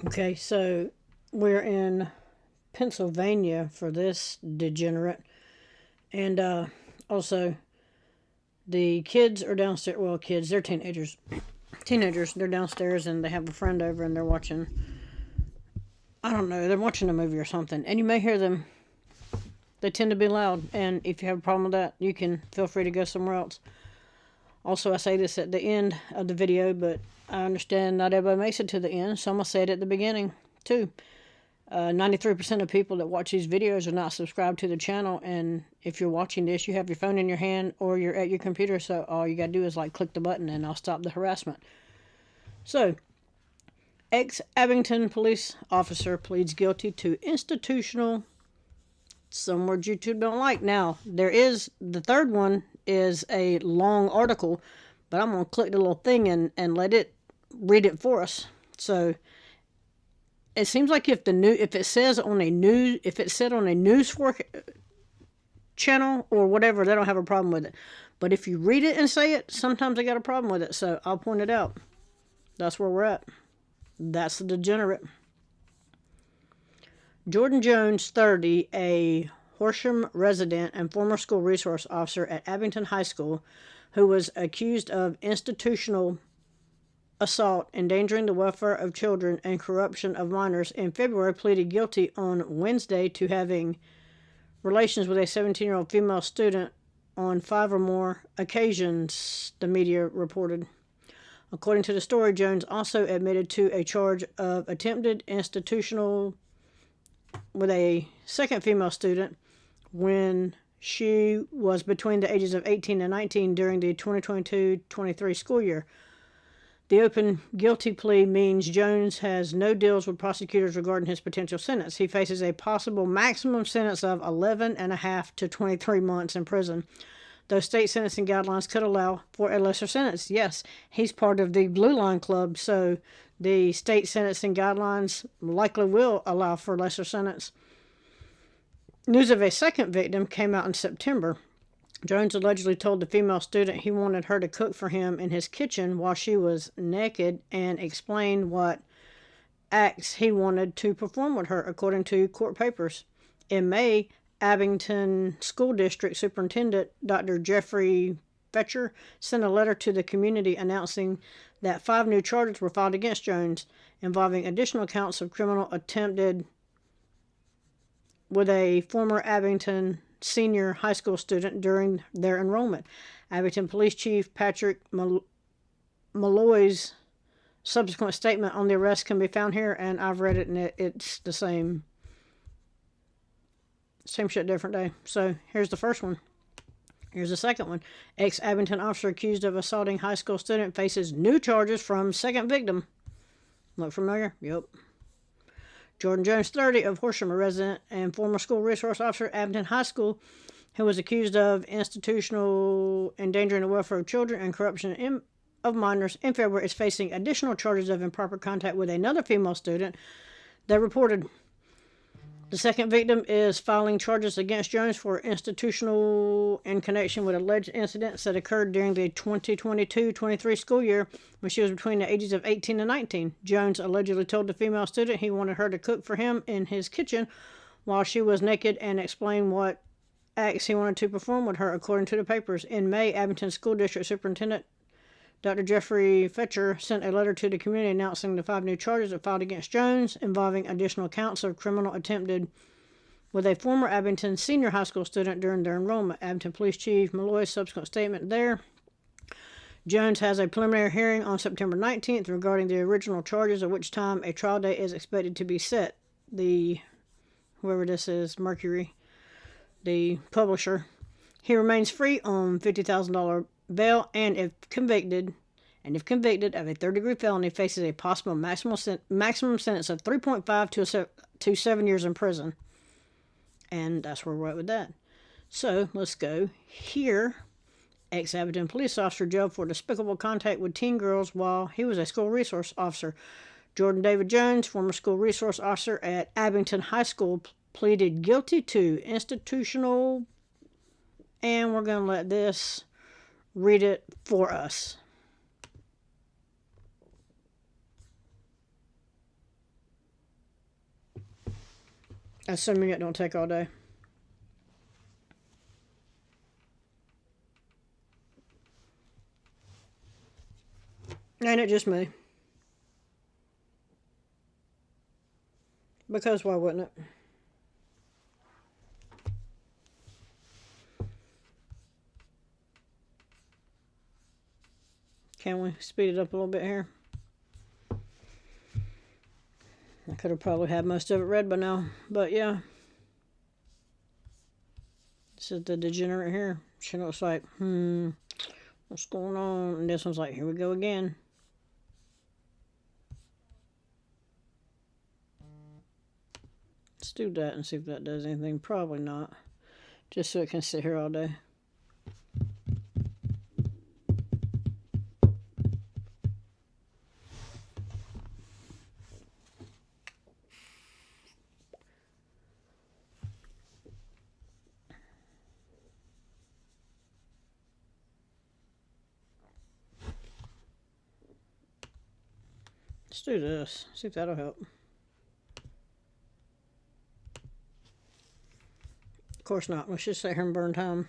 Okay, so we're in Pennsylvania for this degenerate. And also, the kids are downstairs. Well, kids, they're teenagers. Teenagers, they're downstairs and they have a friend over and they're watching, I don't know, they're watching a movie or something. And you may hear them. They tend to be loud. And if you have a problem with that, you can feel free to go somewhere else. Also, I say this at the end of the video, but I understand not everybody makes it to the end, so I'm going to say it at the beginning, too. 93% of people that watch these videos are not subscribed to the channel, and if you're watching this, you have your phone in your hand or you're at your computer, so all you gotta do is click the button and I'll stop the harassment. So, ex-Abington police officer pleads guilty to institutional, some words YouTube don't like. Now, the third one is a long article, but I'm gonna click the little thing and let it read it for us. So, it seems like if it says on a news if it said on a news channel or whatever, they don't have a problem with it. But if you read it and say it, sometimes they got a problem with it. So I'll point it out. That's where we're at. That's the degenerate. Jordan Jones, 30, a Horsham resident and former school resource officer at Abington High School, who was accused of institutional assault, endangering the welfare of children, and corruption of minors, in February pleaded guilty on Wednesday to having relations with a 17-year-old female student on 5 or more occasions, the media reported. According to the story, Jones also admitted to a charge of attempted institutional with a second female student when she was between the ages of 18 and 19 during the 2022-23 school year. The open guilty plea means Jones has no deals with prosecutors regarding his potential sentence. He faces a possible maximum sentence of 11.5 to 23 months in prison, though state sentencing guidelines could allow for a lesser sentence. Yes, he's part of the Blue Line Club, so the state sentencing guidelines likely will allow for a lesser sentence. News of a second victim came out in September. Jones allegedly told the female student he wanted her to cook for him in his kitchen while she was naked and explained what acts he wanted to perform with her, according to court papers. In May, Abington School District Superintendent Dr. Jeffrey Fetcher sent a letter to the community announcing that 5 new charges were filed against Jones, involving additional counts of criminal attempted with a former Abington senior high school student during their enrollment. Abington Police Chief Patrick Malloy's subsequent statement on the arrest can be found here, and I've read it, and it's the same shit, different day. So here's the first one. Here's the second one. Ex-Abington officer accused of assaulting high school student faces new charges from second victim. Look familiar? Yep. Jordan Jones, 30, of Horsham, a resident and former school resource officer at Abington High School, who was accused of institutional endangering the welfare of children and corruption of minors in February, is facing additional charges of improper contact with another female student. They reported the second victim is filing charges against Jones for institutional in connection with alleged incidents that occurred during the 2022-23 school year when she was between the ages of 18 and 19. Jones allegedly told the female student he wanted her to cook for him in his kitchen while she was naked and explained what acts he wanted to perform with her, according to the papers. In May, Abington School District Superintendent Dr. Jeffrey Fetcher sent a letter to the community announcing the 5 new charges that filed against Jones, involving additional counts of criminal attempted with a former Abington senior high school student during their enrollment. Abington Police Chief Malloy's subsequent statement there. Jones has a preliminary hearing on September 19th regarding the original charges, at which time a trial date is expected to be set. Whoever this is, Mercury, the publisher, he remains free on $50,000 bail, and if convicted of a third-degree felony, faces a possible maximum sentence of 3.5 to 7 years in prison. And that's where we're at with that. So let's go here. Ex-Abington police officer jailed for despicable contact with teen girls while he was a school resource officer. Jordan David Jones, former school resource officer at Abington High School, pleaded guilty to institutional, and we're going to let this read it for us. Assuming it don't take all day. Ain't it just me? Because why wouldn't it? Can we speed it up a little bit here? I could have probably had most of it read by now, but yeah. This is the degenerate here. She looks like, what's going on? And this one's like, here we go again. Let's do that and see if that does anything. Probably not. Just so it can sit here all day. Let's do this. See if that'll help. Of course not. Let's just sit here and burn time.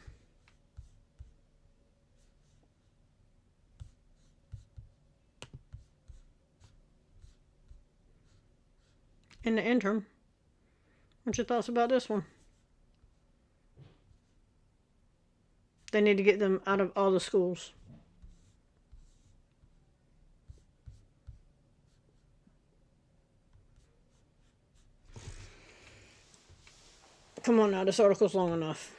In the interim, what's your thoughts about this one? They need to get them out of all the schools. Come on now, this article's long enough.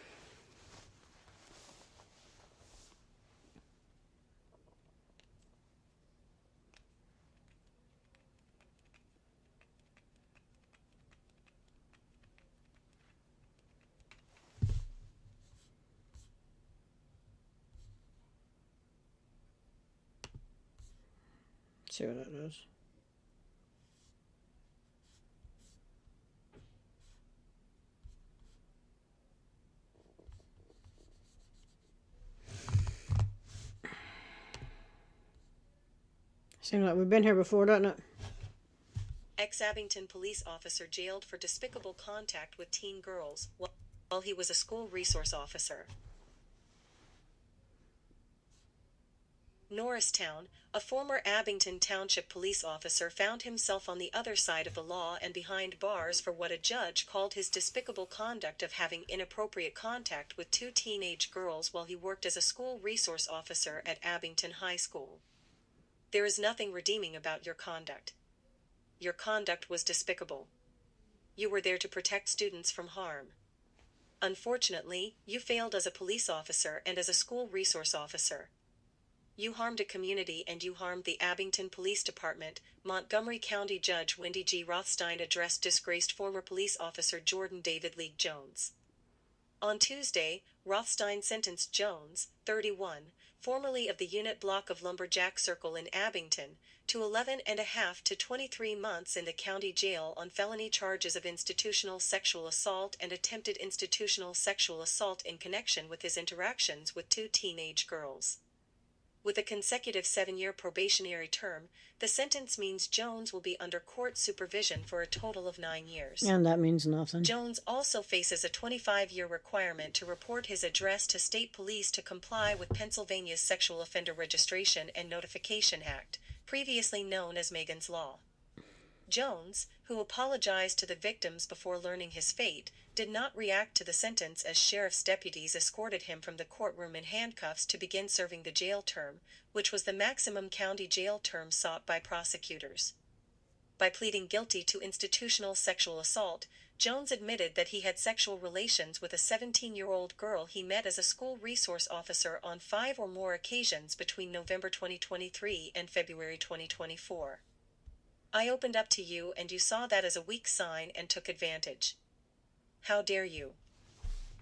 Let's see what that does. Seems like we've been here before, doesn't it? Ex-Abington police officer jailed for despicable contact with teen girls while he was a school resource officer. Norristown, a former Abington Township police officer, found himself on the other side of the law and behind bars for what a judge called his despicable conduct of having inappropriate contact with 2 teenage girls while he worked as a school resource officer at Abington High School. There is nothing redeeming about your conduct. Your conduct was despicable. You were there to protect students from harm. Unfortunately, you failed as a police officer and as a school resource officer. You harmed a community and you harmed the Abington Police Department. Montgomery County Judge Wendy G. Rothstein addressed disgraced former police officer Jordan David League Jones. On Tuesday, Rothstein sentenced Jones, 31, formerly of the unit block of Lumberjack Circle in Abington, to 11.5 to 23 months in the county jail on felony charges of institutional sexual assault and attempted institutional sexual assault in connection with his interactions with 2 teenage girls. With a consecutive 7-year probationary term, the sentence means Jones will be under court supervision for a total of 9 years. And that means nothing. Jones also faces a 25-year requirement to report his address to state police to comply with Pennsylvania's Sexual Offender Registration and Notification Act, previously known as Megan's Law. Jones, who apologized to the victims before learning his fate, did not react to the sentence as sheriff's deputies escorted him from the courtroom in handcuffs to begin serving the jail term, which was the maximum county jail term sought by prosecutors. By pleading guilty to institutional sexual assault, Jones admitted that he had sexual relations with a 17-year-old girl he met as a school resource officer on 5 or more occasions between November 2023 and February 2024. I opened up to you and you saw that as a weak sign and took advantage. How dare you?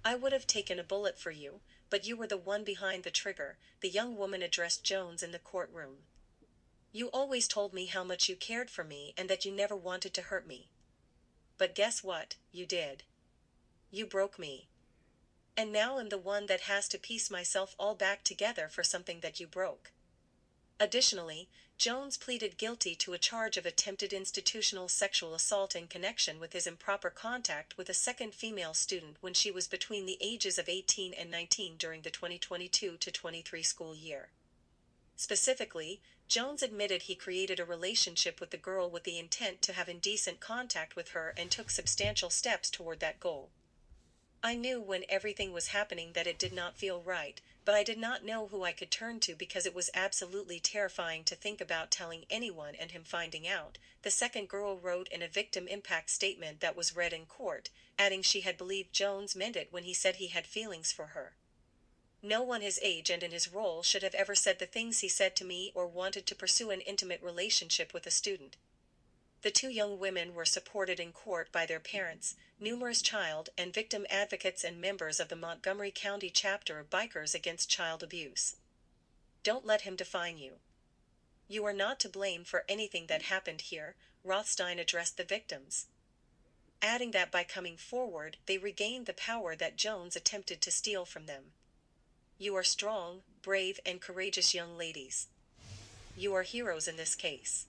I would have taken a bullet for you, but you were the one behind the trigger, the young woman addressed Jones in the courtroom. You always told me how much you cared for me and that you never wanted to hurt me. But guess what? You did. You broke me. And now I'm the one that has to piece myself all back together for something that you broke. Additionally, Jones pleaded guilty to a charge of attempted institutional sexual assault in connection with his improper contact with a second female student when she was between the ages of 18 and 19 during the 2022-23 school year. Specifically, Jones admitted he created a relationship with the girl with the intent to have indecent contact with her and took substantial steps toward that goal. I knew when everything was happening that it did not feel right, but I did not know who I could turn to because it was absolutely terrifying to think about telling anyone and him finding out, the second girl wrote in a victim impact statement that was read in court, adding she had believed Jones meant it when he said he had feelings for her. No one his age and in his role should have ever said the things he said to me or wanted to pursue an intimate relationship with a student. The two young women were supported in court by their parents, numerous child and victim advocates and members of the Montgomery County chapter of Bikers Against Child Abuse. Don't let him define you. You are not to blame for anything that happened here, Rothstein addressed the victims, adding that by coming forward they regained the power that Jones attempted to steal from them. You are strong, brave, and courageous young ladies. You are heroes in this case.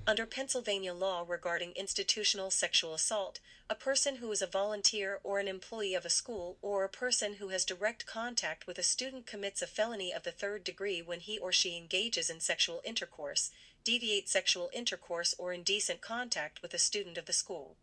Under Pennsylvania law regarding institutional sexual assault, a person who is a volunteer or an employee of a school or a person who has direct contact with a student commits a felony of the third degree when he or she engages in sexual intercourse, deviates sexual intercourse or indecent contact with a student of the school.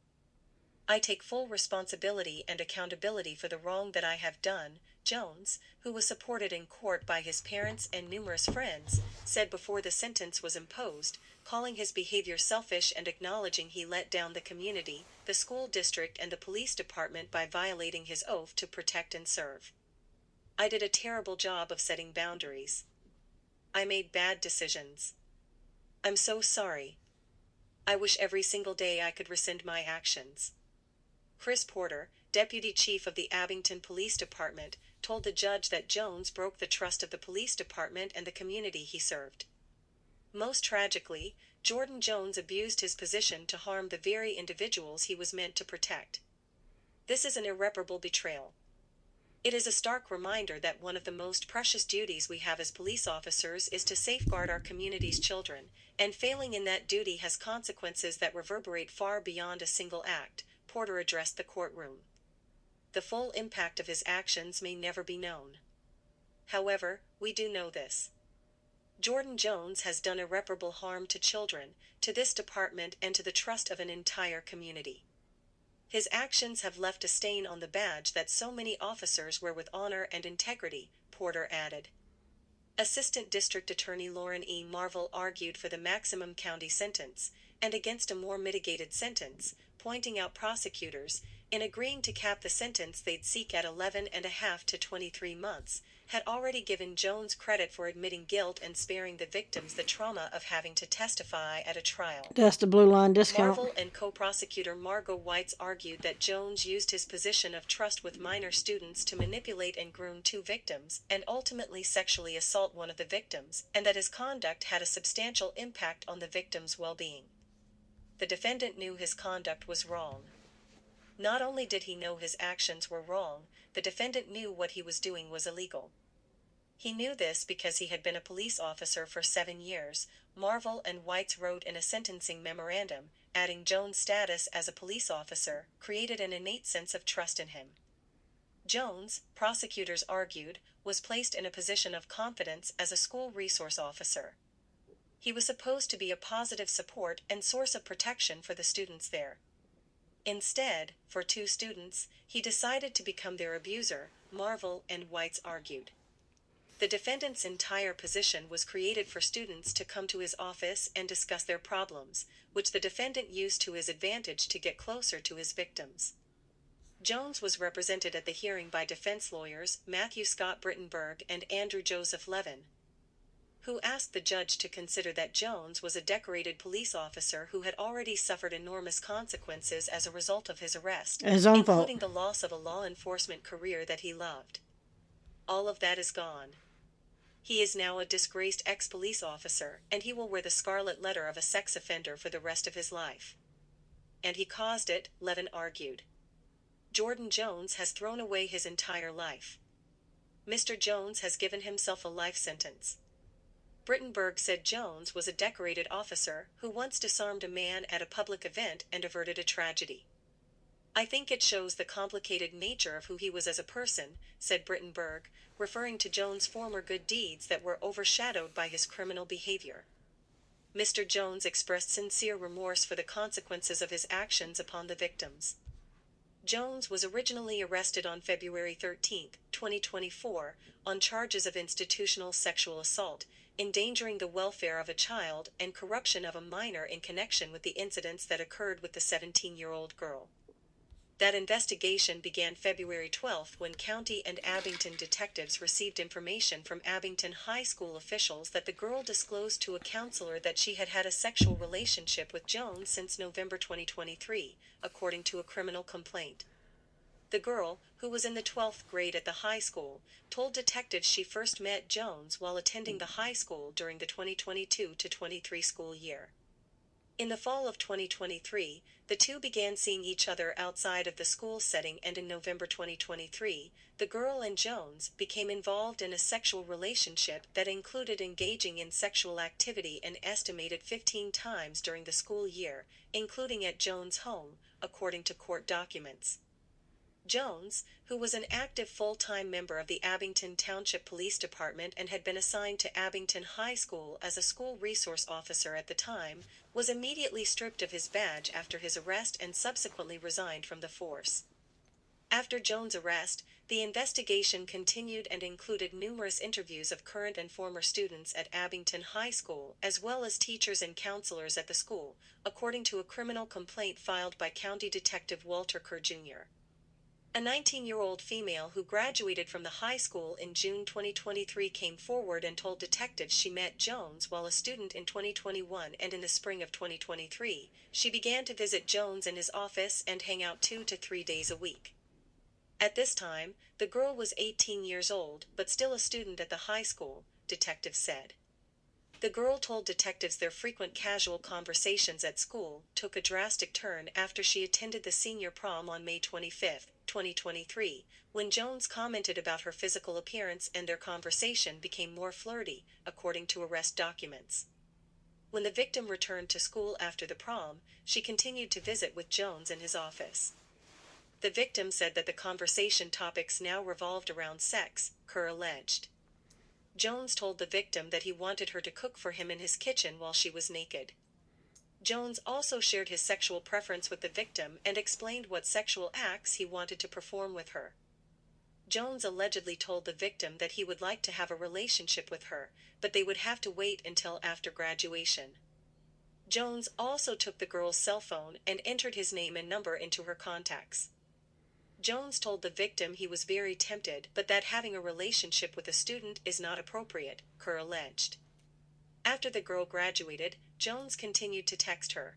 I take full responsibility and accountability for the wrong that I have done, Jones, who was supported in court by his parents and numerous friends, said before the sentence was imposed, calling his behavior selfish and acknowledging he let down the community, the school district and the police department by violating his oath to protect and serve. I did a terrible job of setting boundaries. I made bad decisions. I'm so sorry. I wish every single day I could rescind my actions. Chris Porter, deputy chief of the Abington Police Department, told the judge that Jones broke the trust of the police department and the community he served. Most tragically, Jordan Jones abused his position to harm the very individuals he was meant to protect. This is an irreparable betrayal. It is a stark reminder that one of the most precious duties we have as police officers is to safeguard our community's children, and failing in that duty has consequences that reverberate far beyond a single act, Porter addressed the courtroom. The full impact of his actions may never be known. However, we do know this. Jordan Jones has done irreparable harm to children, to this department and to the trust of an entire community. His actions have left a stain on the badge that so many officers wear with honor and integrity, Porter added. Assistant District Attorney Lauren E. Marvel argued for the maximum county sentence, and against a more mitigated sentence, pointing out prosecutors, in agreeing to cap the sentence they'd seek at 11.5 to 23 months, had already given Jones credit for admitting guilt and sparing the victims the trauma of having to testify at a trial. That's the blue line discount. Marvel and co-prosecutor Margot Weitz argued that Jones used his position of trust with minor students to manipulate and groom two victims, and ultimately sexually assault one of the victims, and that his conduct had a substantial impact on the victim's well-being. The defendant knew his conduct was wrong. Not only did he know his actions were wrong, the defendant knew what he was doing was illegal. He knew this because he had been a police officer for 7 years, Marvel and Weitz wrote in a sentencing memorandum, adding Jones' status as a police officer created an innate sense of trust in him. Jones, prosecutors argued, was placed in a position of confidence as a school resource officer. He was supposed to be a positive support and source of protection for the students there. Instead, for two students, he decided to become their abuser, Marvel and Weitz argued. The defendant's entire position was created for students to come to his office and discuss their problems, which the defendant used to his advantage to get closer to his victims. Jones was represented at the hearing by defense lawyers Matthew Scott Brittenberg and Andrew Joseph Levin, who asked the judge to consider that Jones was a decorated police officer who had already suffered enormous consequences as a result of his arrest, including the loss of a law enforcement career that he loved. All of that is gone. He is now a disgraced ex-police officer, and he will wear the scarlet letter of a sex offender for the rest of his life. And he caused it, Levin argued. Jordan Jones has thrown away his entire life. Mr. Jones has given himself a life sentence. Brittenberg said Jones was a decorated officer who once disarmed a man at a public event and averted a tragedy. "I think it shows the complicated nature of who he was as a person," said Brittenberg, referring to Jones' former good deeds that were overshadowed by his criminal behavior. Mr. Jones expressed sincere remorse for the consequences of his actions upon the victims. Jones was originally arrested on February 13, 2024, on charges of institutional sexual assault, endangering the welfare of a child, and corruption of a minor in connection with the incidents that occurred with the 17-year-old girl. That investigation began February 12 when County and Abington detectives received information from Abington High School officials that the girl disclosed to a counselor that she had had a sexual relationship with Jones since November 2023, according to a criminal complaint. The girl, who was in the 12th grade at the high school, told detectives she first met Jones while attending the high school during the 2022-23 school year. In the fall of 2023, the two began seeing each other outside of the school setting, and in November 2023, the girl and Jones became involved in a sexual relationship that included engaging in sexual activity an estimated 15 times during the school year, including at Jones' home, according to court documents. Jones, who was an active full-time member of the Abington Township Police Department and had been assigned to Abington High School as a school resource officer at the time, was immediately stripped of his badge after his arrest and subsequently resigned from the force. After Jones' arrest, the investigation continued and included numerous interviews of current and former students at Abington High School, as well as teachers and counselors at the school, according to a criminal complaint filed by County Detective Walter Kerr Jr. A 19-year-old female who graduated from the high school in June 2023 came forward and told detectives she met Jones while a student in 2021, and in the spring of 2023, she began to visit Jones in his office and hang out 2 to 3 days a week. At this time, the girl was 18 years old, but still a student at the high school, detectives said. The girl told detectives their frequent casual conversations at school took a drastic turn after she attended the senior prom on May 25, 2023, when Jones commented about her physical appearance and their conversation became more flirty, according to arrest documents. When the victim returned to school after the prom, she continued to visit with Jones in his office. The victim said that the conversation topics now revolved around sex, Kerr alleged. Jones told the victim that he wanted her to cook for him in his kitchen while she was naked. Jones also shared his sexual preference with the victim and explained what sexual acts he wanted to perform with her. Jones allegedly told the victim that he would like to have a relationship with her, but they would have to wait until after graduation. Jones also took the girl's cell phone and entered his name and number into her contacts. Jones told the victim he was very tempted, but that having a relationship with a student is not appropriate, Kerr alleged. After the girl graduated, Jones continued to text her.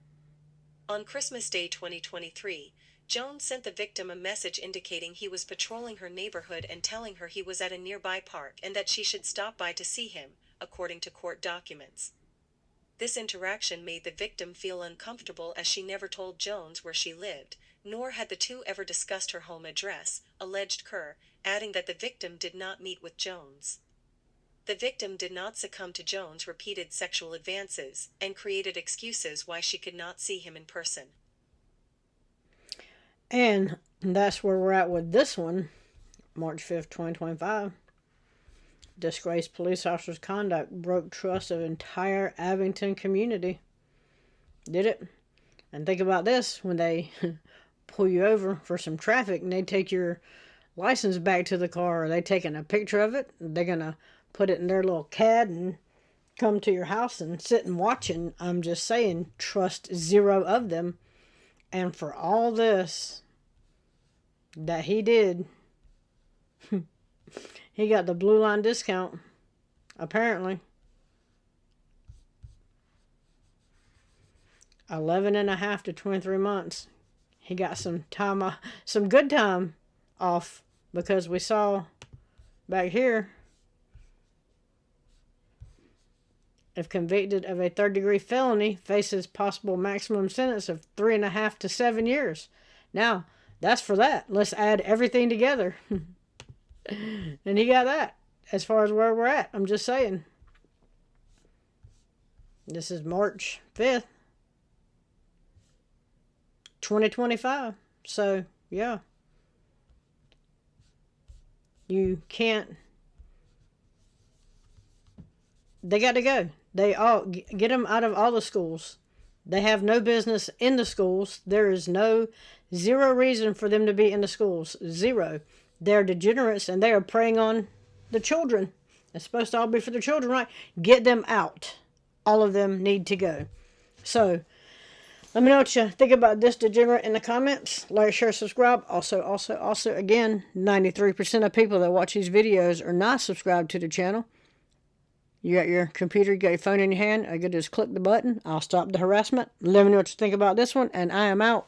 On Christmas Day 2023, Jones sent the victim a message indicating he was patrolling her neighborhood and telling her he was at a nearby park and that she should stop by to see him, according to court documents. This interaction made the victim feel uncomfortable as she never told Jones where she lived, nor had the two ever discussed her home address, alleged Kerr, adding that the victim did not meet with Jones. The victim did not succumb to Jones' repeated sexual advances and created excuses why she could not see him in person. And that's where we're at with this one, March 5th, 2025. Disgraced police officer's conduct broke trust of entire Abington community. Did it? And think about this, when they pull you over for some traffic and they take your license back to the car, are they taking a picture of it? They're going to put it in their little CAD and come to your house and sit and watch it. I'm just saying, trust zero of them. And for all this that he did, he got the blue line discount, apparently. 11.5 to 23 months. He got some time, some good time off, because we saw back here, if convicted of a third-degree felony, faces possible maximum sentence of 3.5 to 7 years. Now, that's for that. Let's add everything together. And he got that, as far as where we're at. I'm just saying. This is March 5th, 2025. So, yeah. You can't. They got to go. They all get them out of all the schools. They have no business in the schools. There is zero reason for them to be in the schools. Zero. They're degenerates and they are preying on the children. It's supposed to all be for the children, right? Get them out. All of them need to go. So, let me know what you think about this degenerate in the comments. Like, share, subscribe. Also, again, 93% of people that watch these videos are not subscribed to the channel. You got your computer, you got your phone in your hand. All you gotta do is click the button. I'll stop the harassment. Let me know what you think about this one, and I am out.